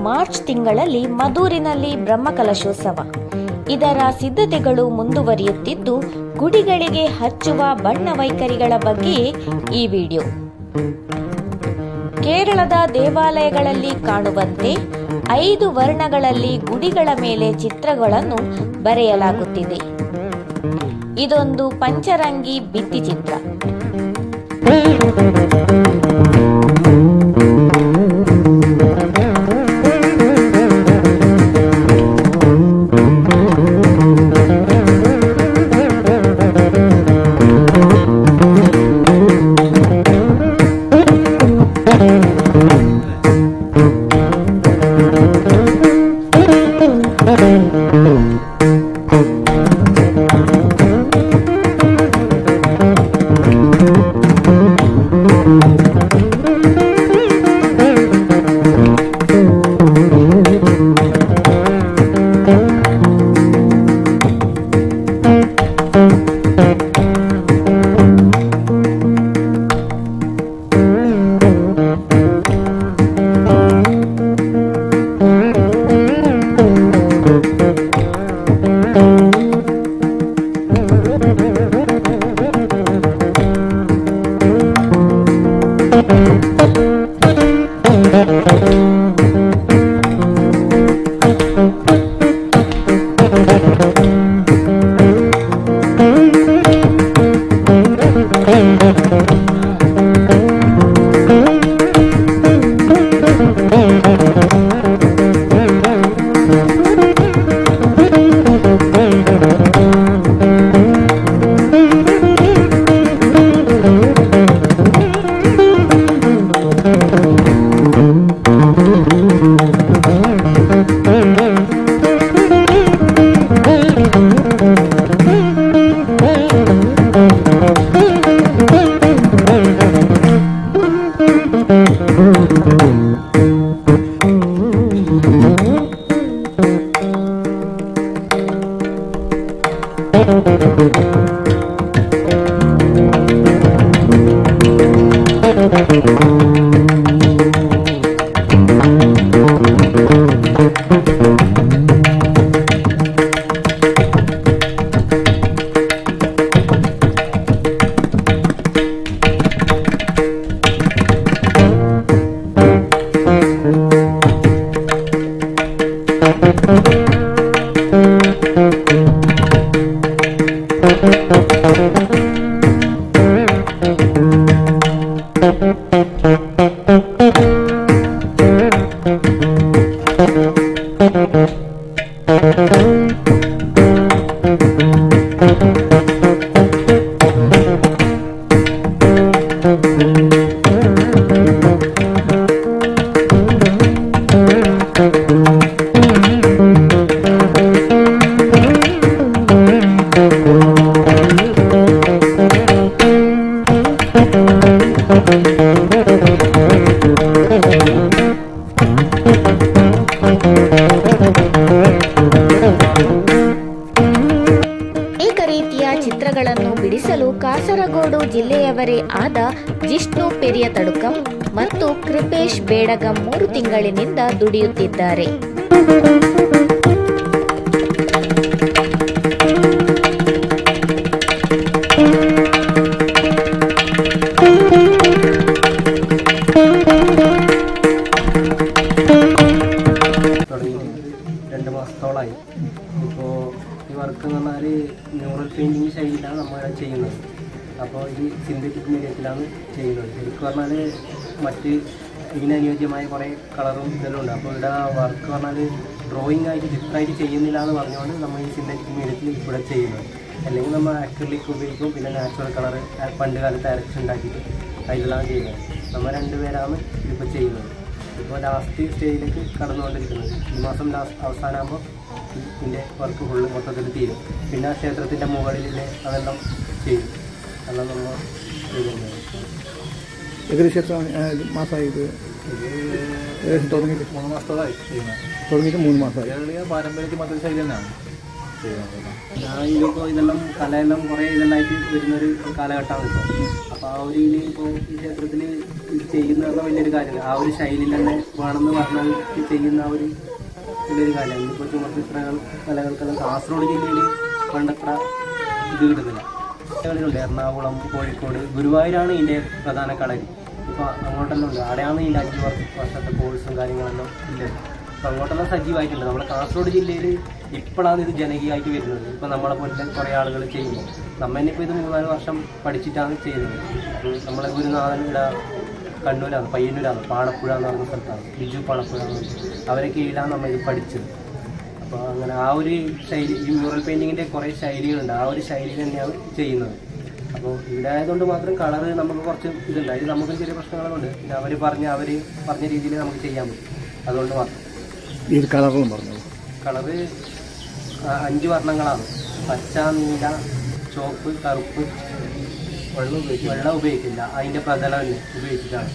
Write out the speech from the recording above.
March ತಿಂಗಳಲ್ಲಿ ಮದೂರಿನಲ್ಲಿ ಬ್ರಹ್ಮಕಲಶೋತ್ಸವ. ಇದರ ಸಿದ್ಧತೆಗಳು ಮುಂದುವರಿಯುತ್ತಿದ್ದು, ಗುಡಿಗಳಿಗೆ ಹಚ್ಚುವ ಬಣ್ಣ ವೈಖರಿಗಳ ಬಗ್ಗೆಯೇ ಈ ವಿಡಿಯೋ. ಕೇರಳದ ದೇವಾಲಯಗಳಲ್ಲಿ ಕಾಣುವಂತೆ 5 ವರ್ಣಗಳಲ್ಲಿ ಗುಡಿಗಳ ಮೇಲೆ ಚಿತ್ರಗಳನ್ನು ಬರೆಯಲಾಗುತ್ತಿದೆ. ಇದೊಂದು ಪಂಚರಂಗಿ ಭಿತ್ತಿಚಿತ್ರ. ಚಿತ್ರಗಳನ್ನು ಬಿಡಿಸಲು ಕಾಸರಗೋಡು ಜಿಲ್ಲೆಯವರೇ ಆದ ಜಿಷ್ಣು ಪೆರಿಯತಡುಕಂ ಮತ್ತು ಕೃಪೇಶ್ ಬೇಡಗಂ 3 ತಿಂಗಳಿನಿಂದ ದುಡಿಯುತ್ತಿದ್ದಾರೆ. വർക്ക് എന്ന് പറഞ്ഞാൽ മ്യൂറൽ പെയിൻറ്റിങ് ശൈലിയിലാണ് നമ്മൾ ചെയ്യുന്നത്. അപ്പോൾ ഈ സിന്തറ്റിക് മീഡിയത്തിലാണ് ചെയ്യുന്നത്. ശരിക്കും പറഞ്ഞാൽ മറ്റ് ഇതിനനുയോജ്യമായ കുറേ കളറും ഇതെല്ലാം ഉണ്ട്. അപ്പോൾ ഇവിടെ വർക്ക് പറഞ്ഞാൽ ഡ്രോയിങ് ആയിട്ട് ചിത്രമായിട്ട് ചെയ്യുന്നില്ല എന്ന് പറഞ്ഞുകൊണ്ട് നമ്മൾ ഈ സിന്തറ്റിക് മീഡിയത്തിൽ ഇവിടെ ചെയ്യുന്നത്. അല്ലെങ്കിൽ നമ്മൾ അക്രിലിക് ഉപയോഗിക്കും, പിന്നെ നാച്ചുറൽ കളർ പണ്ട് കാലത്ത് അരച്ചുണ്ടാക്കിയിട്ട് അതിലാണ് ചെയ്യുന്നത്. നമ്മൾ 2 പേരാണ് ഇതിപ്പോൾ ചെയ്യുന്നത്. ഇപ്പോൾ ലാസ്റ്റ് സ്റ്റേജിലേക്ക് കടന്നുകൊണ്ടിരിക്കുന്നത്. ഈ മാസം അവസാനമാകുമ്പോൾ ഇതിൻ്റെ വർക്ക് ഫുള്ള് മൊത്തത്തിൽ തീരും. പിന്നെ ക്ഷേത്രത്തിൻ്റെ മുകളിലെ അതെല്ലാം ചെയ്യും. അതെല്ലാം നമ്മൾ ചെയ്യുന്നത്. ഏകദേശം മാസമായി ഇത് തുടങ്ങിയിട്ട് 3 മാസത്തോളമായി ചെയ്യുന്നത്. തുടങ്ങിയിട്ട് 3 മാസമായി. കേരളീയ പാരമ്പര്യത്തിൽ മറ്റൊരു ശൈലി തന്നെയാണ് ചെയ്യുന്നത്. ഇതിപ്പോൾ ഇതെല്ലാം കലയെല്ലാം കുറേ ഇതെല്ലാമായിട്ട് വരുന്നൊരു കാലഘട്ടമാണ് ഇപ്പോൾ. അപ്പോൾ ആ ഒരു ഇതിൽ ഇപ്പോൾ ഈ ക്ഷേത്രത്തിൽ ചെയ്യുന്ന പറഞ്ഞാൽ വലിയൊരു കാര്യമില്ല. ആ ഒരു ശൈലിയിൽ തന്നെ വേണമെന്ന് പറഞ്ഞാൽ ചെയ്യുന്ന ആ ഒരു വലിയൊരു കാര്യമാണ്. ഇതിപ്പോൾ ചുമർചിത്രങ്ങൾ കലകൾക്കെല്ലാം കാസർഗോഡ് ജില്ലയിൽ വേണ്ടത്ര ഇത് കിട്ടുന്നില്ല. കളികളുണ്ട് എറണാകുളം, കോഴിക്കോട്, ഗുരുവായൂരാണ് ഇതിൻ്റെ പ്രധാന കളരി. ഇപ്പോൾ അങ്ങോട്ടെല്ലാം ഉണ്ട്. അവിടെയാണ് ഇതിൻ്റെ 5 വർഷത്തെ കോഴ്സും കാര്യങ്ങളെല്ലാം ഇല്ലത്. അപ്പോൾ അങ്ങോട്ടെല്ലാം സജീവമായിട്ടുണ്ട്. നമ്മുടെ കാസർഗോഡ് ജില്ലയിൽ ഇപ്പോഴാണ് ഇത് ജനകീയമായിട്ട് വരുന്നത്. ഇപ്പോൾ നമ്മളെ പോലെ കുറേ ആളുകൾ ചെയ്യുമ്പോൾ നമ്മൾ തന്നെ ഇപ്പോൾ ഇത് 3-4 വർഷം പഠിച്ചിട്ടാണ് ചെയ്യുന്നത്. നമ്മളെ ഗുരുനാഥൻ ഇവിടെ കണ്ണൂരാണ്, പയ്യന്നൂരാണ്, പാണപ്പുഴ എന്ന് പറയുന്ന സ്ഥലത്താണ്, ബിജു പാണപ്പുഴ അവരെ കീഴിലാണ് നമ്മൾ ഇത് പഠിച്ചത്. അപ്പോൾ അങ്ങനെ ആ ഒരു ശൈലി, ഈ മ്യൂറൽ പെയിൻറ്റിങ്ങിൻ്റെ കുറേ ശൈലികളുണ്ട്. ആ ഒരു ശൈലി തന്നെയാണ് ചെയ്യുന്നത്. അപ്പോൾ ഇവിടെ ആയതുകൊണ്ട് മാത്രം കളറ് നമുക്ക് കുറച്ച് ഇതുണ്ട്. അതിൽ നമുക്ക് ചെറിയ പ്രശ്നങ്ങളുണ്ട്. പിന്നെ അവർ പറഞ്ഞ രീതിയിൽ നമുക്ക് ചെയ്യാൻ പറ്റും. അതുകൊണ്ട് മാത്രം. ഈ കളറും പറഞ്ഞു. കളറ് 5 വർണ്ണങ്ങളാണ്. പച്ച, നീല, ചുവപ്പ്, കറുപ്പ്. വെള്ളം ഉപയോഗിക്കില്ല. അതിൻ്റെ പ്രതലം തന്നെ ഉപയോഗിച്ചിട്ടാണ്.